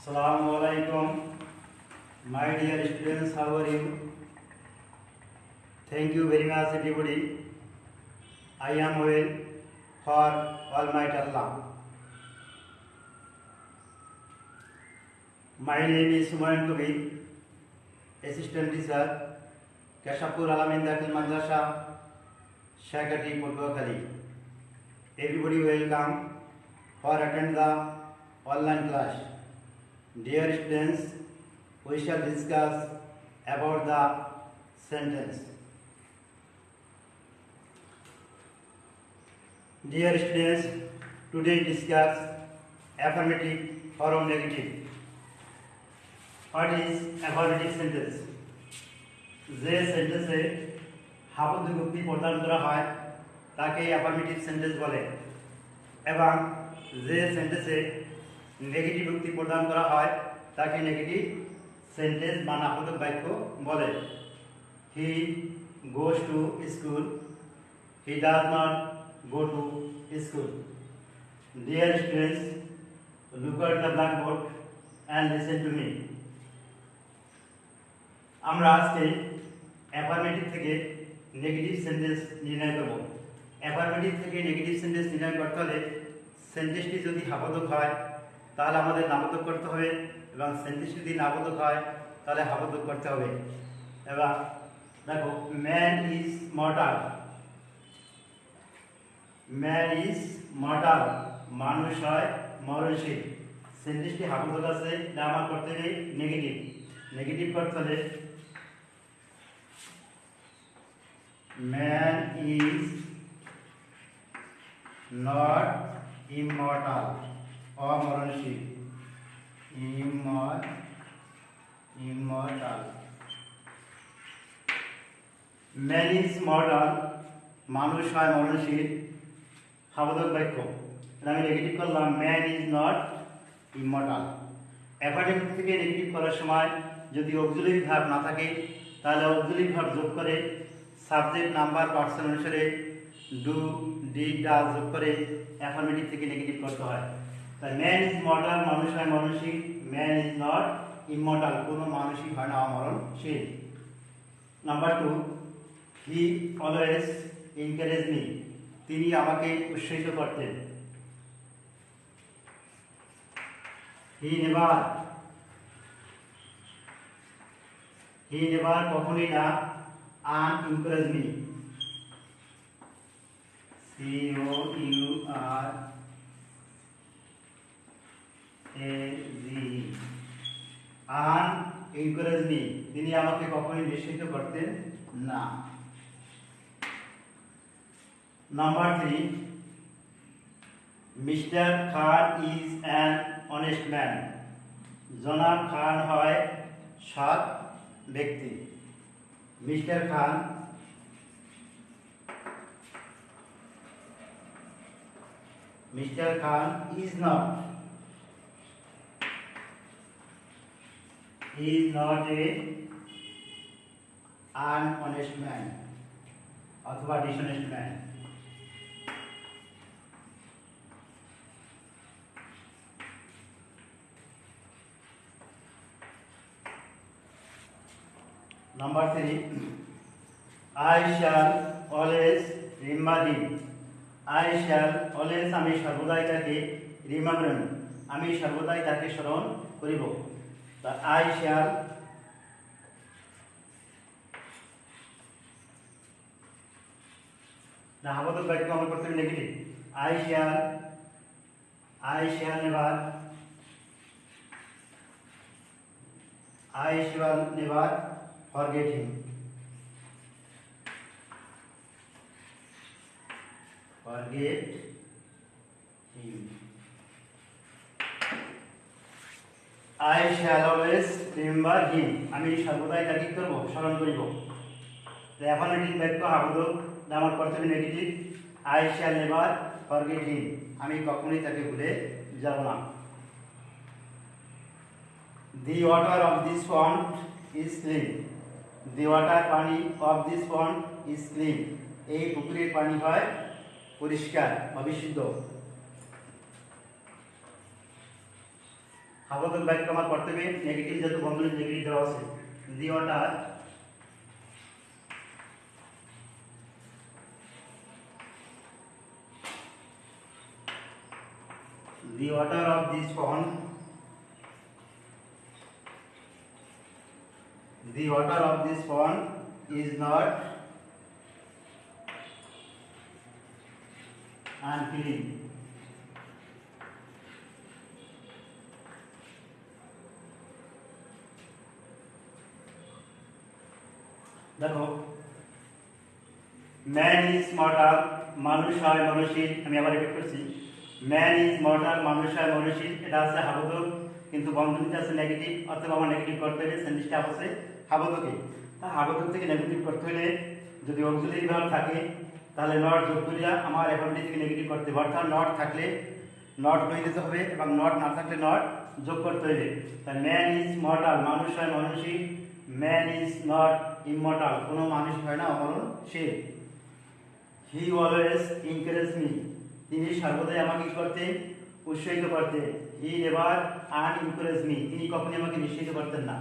Assalamu alaikum, my dear students. How are you? Thank you very much, everybody. I am well for Almighty Allah. My name is Humayun Kabir, Assistant Teacher, Kashapur Alamin Dakhil Madrasa, Shakati Purbakhali. Everybody welcome for attend the online class. Dear students, we shall discuss about the sentence. Dear students, today discuss affirmative or negative. What is affirmative sentence? যে সেন্টেন্সে হাবুদ্দিগুক্তি প্রদান করা হয় তাকে affirmative sentence বলে, এবং যে সেন্টেন্সে নেগেটিভ উক্তি প্রদান করা হয় তাকে নেগেটিভ সেন্টেন্স বা নাবোধক বাক্য বলে। He goes to school, he does not go to school. Dear students, look at the blackboard and listen to me. আমরা আজকে অ্যাফার্মেটিভ থেকে নেগেটিভ সেন্টেন্স নির্ণয় করব। অ্যাফার্মেটিভ থেকে নেগেটিভ সেন্টেন্স নির্ণয় করতে হলে সেন্টেন্সটি যদি হাবোধক হয় তাহলে আমাদের নাবোধক করতে হবে, এবং সেন্টেন্সটি যদি নাবোধক হয় তাহলে হাবোধক করতে হবে। এবার দেখো, man is mortal, man is mortal, মানুষ হয় মরণশীল। সেন্টেন্সটি হাবোধক আছে, এটা আমার করতে হবে নেগেটিভ। নেগেটিভ করতে হলে ম্যান ইজ নট ইমর্টাল, অমরণশীল, ইমর্টাল। ম্যান ইজ মর্টাল, মানুষ হয় মরণশীল, হাবোধক বাক্য। আমি নেগেটিভ করলাম, man is not immortal. Affirmative থেকে নেগেটিভ করার সময় যদি অক্সিলারি ভার্ব না থাকে তাহলে অক্সিলারি ভার্ব যোগ করে সাবজেক্ট নাম্বার পার্সন অনুসারে ডু, ডিড, ডাজ যোগ করে অ্যাফার্মেটিভ থেকে নেগেটিভ করতে হয়। তাই ম্যান ইজ মর্টাল, মানুষ হয় মরণশীল। ম্যান ইজ নট ইমর্টাল, কোনো মানুষই হয় না অমরণশীল। Number 2, he always encourage me, তিনি আমাকে উৎসাহিত করতেন। হি নেভার কখনোই না আনএনকারেজ মি, আনএনকারেজ মি, তিনি আমাকে কখনোই নিষিদ্ধ করতেন না। Number 3, mister Khan is an honest man, জনাব খান হয় সৎ ব্যক্তি। Mister Khan is not a unhonest man অথবা dishonest man. Number 3, I shall always remember him. I shall always, আমি সর্বদাই তাকে রিমেম্বার, আমি সর্বদাই তাকে স্মরণ করিব। তা I shall না, হাবোধক বাক্য আমার করতে হবে negative. I shall never forget him. I shall always remember him, আমি সর্বদাই তাকে কি করব, স্মরণ করিব। অ্যাফার্মেটিভ বাক্য হাবোধক, আমার করতে হবে negative. I shall never forget him, আমি কখনোই তাকে ভুলে যাব না। The water of this pond is clean. The water, পানি, of this pond is clean, এই পুকুরের পানি হয় পরিষ্কার বা বিশুদ্ধ। হাবোধক বাক্য আমার করতে হবে নেগেটিভ, যেহেতু বন্ধনী নেগেটিভ দেওয়া আছে। The water of this pond, the water of this pond is not unclean. দেখো, ম্যান ইজ মর্টাল, মানুষ হয় মরণশীল। আমি আবার রিপিট করছি, ম্যান ইজ মর্টাল, মানুষ হয় মরণশীল। এটা আছে হাবোধক, কিন্তু বন্ধনীতে আছে নেগেটিভ, অথবা আমার নেগেটিভ করতে হলে সেন্টেন্সটা আছে হাবোধকে। তা হাবোধক থেকে নেগেটিভ করতে হলে যদি অক্সিলারি ভার্ব থাকে তাহলে নট যোগ করিয়া আমার অ্যাফার্মেটিভ থেকে নেগেটিভ করতে হবে। অর্থাৎ নট থাকলে নট লই দিতে হবে, এবং নট না থাকলে নট যোগ করতে হবে। তাই ম্যান ইজ মর্টাল, মানুষ হয় মরণশীল। ম্যান ইজ নট ইমমর্টাল, কোনো মানুষ হয় না অমরণশীল। হি অলওয়েজ এনকারেজ মি, তিনি সর্বদাই আমাকে কি করতেন? উৎসাহিত করতেন। হি নেভার আনএনকারেজ মি, তিনি কখনোই আমাকে নিশ্চিত করতেন না।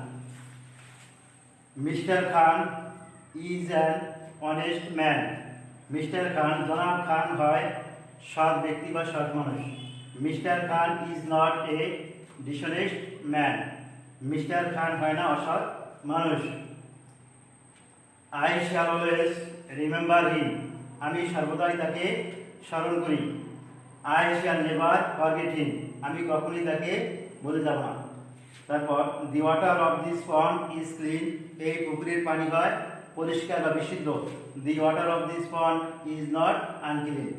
Mister Khan is an honest man, mister Khan, জনাব খান হয় সৎ ব্যক্তি বা সৎ মানুষ। Mister Khan is not a dishonest man, mister Khan হয় না অসৎ মানুষ। I shall always remember him, আমি সর্বদাই তাকে স্মরণ করি। I shall never forget him, আমি কখনই তাকে ভুলে যাব না। তারপর the water of this pond is clean, এই পুকুরের পানি হয় পরিষ্কার বা বিশুদ্ধ। দি water of this pond is not unclean.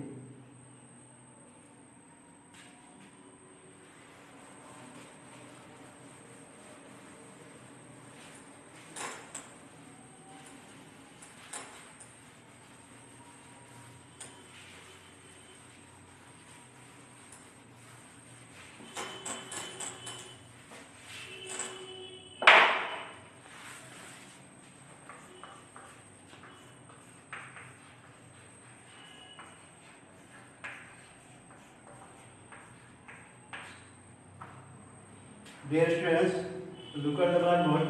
Dear students, look at the blackboard.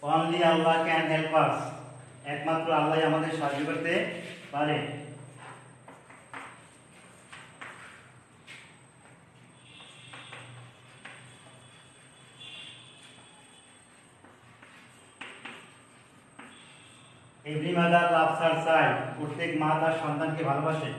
Only Allah can help us. একমাত্র আল্লাহ আমাদের সাহায্য করতে পারে। Every mother loves her child, প্রত্যেক মা তার সন্তানকে ভালোবাসে।